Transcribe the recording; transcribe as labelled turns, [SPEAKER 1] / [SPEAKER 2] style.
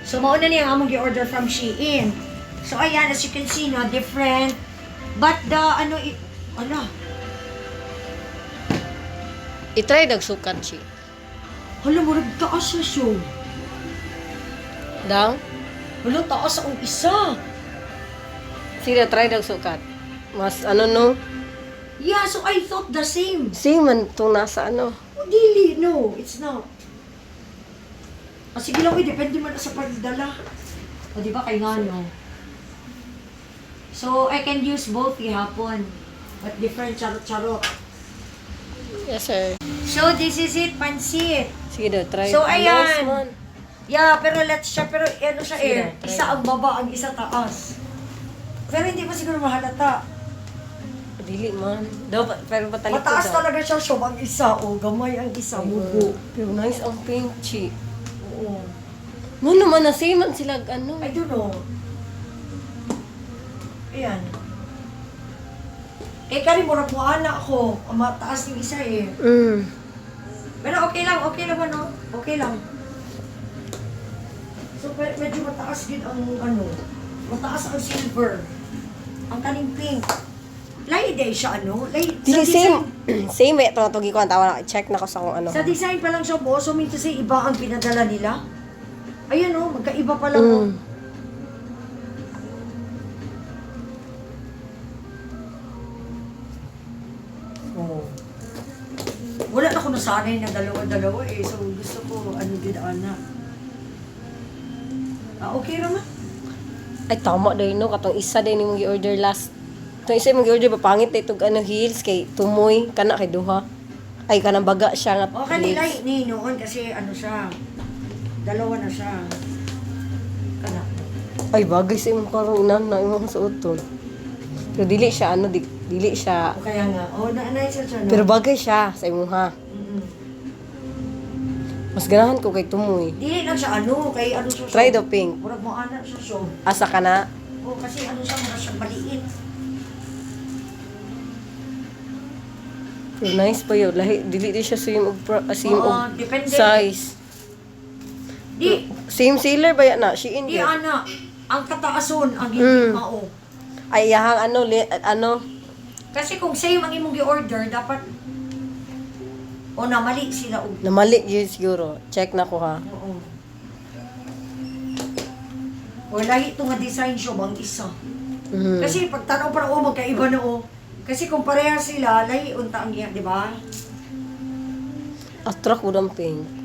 [SPEAKER 1] So, mauna niya ang among gi-order from Shein. So, ayan, as you can see, no, different. But the,
[SPEAKER 2] I-try nagsukat siya.
[SPEAKER 1] hala, marag taas na siya.
[SPEAKER 2] Daw?
[SPEAKER 1] Hala, taas ang isa.
[SPEAKER 2] Sige, try nagsukat. Mas ano no?
[SPEAKER 1] Yeah, so I thought the same.
[SPEAKER 2] Same man itong nasa ano.
[SPEAKER 1] Oh, dili, no, it's not. Sige lang, depende man sa pagdala. O, di ba, kay nga, no? So, I can use both hapon. But different charot-charot.
[SPEAKER 2] Yes, sir.
[SPEAKER 1] So, this is it, pansit.
[SPEAKER 2] Sige daw, try.
[SPEAKER 1] So, ayan.
[SPEAKER 2] Nice man.
[SPEAKER 1] Yeah, pero let's siya, pero ano siya
[SPEAKER 2] Sige, try.
[SPEAKER 1] isa ang baba, ang isa taas. Pero hindi pa siguro mahalata.
[SPEAKER 2] Dili man. Daw, pero patalit ko
[SPEAKER 1] Mataas
[SPEAKER 2] daw.
[SPEAKER 1] talaga siya, so ang isa, o gamay ang isa, mugo.
[SPEAKER 2] Pero nice ang pink chi.
[SPEAKER 1] Oo.
[SPEAKER 2] Mo naman na same man sila ano.
[SPEAKER 1] I don't know. Ayan. Eh, kari mo na ako. Ang mataas yung isa eh. Pero okay lang ano? Okay lang. So, medyo mataas din ang ano. Mataas ang silver. Ang kaning pink. Lahi day siya ano?
[SPEAKER 2] Dili same. Same eh. Ito tugi ko ang tawa na. Check na ko sa kung ano.
[SPEAKER 1] Sa design pa lang siya po. So, mean to say, iba ang pinadala nila. Ayan o, magkaiba pa lang o. Oh. Wala na ako nasanay na dalawa-dalawa eh. So, gusto ko, ano din, anak. Okay naman.
[SPEAKER 2] Ay, tama daw no. Katong isa din yung gi-order last. Itong isa yung gi-order, papangit na itong ano, heels kay tumoy. Kana kay duha. Ay, kanang baga siya nga.
[SPEAKER 1] O, kanila ni noon kasi ano siya. Dalawa na siya. Kana.
[SPEAKER 2] Ay, bagay sa imong karong inan na imong suoton. Pero dili siya, ano, dili siya.
[SPEAKER 1] O kaya nga. O, naanay siya siya, no?
[SPEAKER 2] Pero bagay siya sa imong ha. Mas ganahan ko kay tumoy.
[SPEAKER 1] Dili lang siya ano, kay ano siya.
[SPEAKER 2] Try the pink.
[SPEAKER 1] Murag mo anak siya siya.
[SPEAKER 2] Asa ka na?
[SPEAKER 1] O, kasi ano siya, murag siya maliit.
[SPEAKER 2] Pero nice pa yun. Lahi, dili di siya same og
[SPEAKER 1] Depende.
[SPEAKER 2] size.
[SPEAKER 1] Di,
[SPEAKER 2] Same seller ba yan na? She in
[SPEAKER 1] di
[SPEAKER 2] there.
[SPEAKER 1] ana. Ang kataason, ang hindi mao.
[SPEAKER 2] Ay, yahang ano, ano.
[SPEAKER 1] Kasi kung same ang imong gi-order, dapat o na mali sila og.
[SPEAKER 2] Namali yun siguro. Check na ko ha.
[SPEAKER 1] Oo. O lahi ito nga design siya bang isa. Kasi pag tanaw para magkaiba na o. Kasi kung pareha sila, lahi unta ang iya, di ba?
[SPEAKER 2] Attract ko ng pink.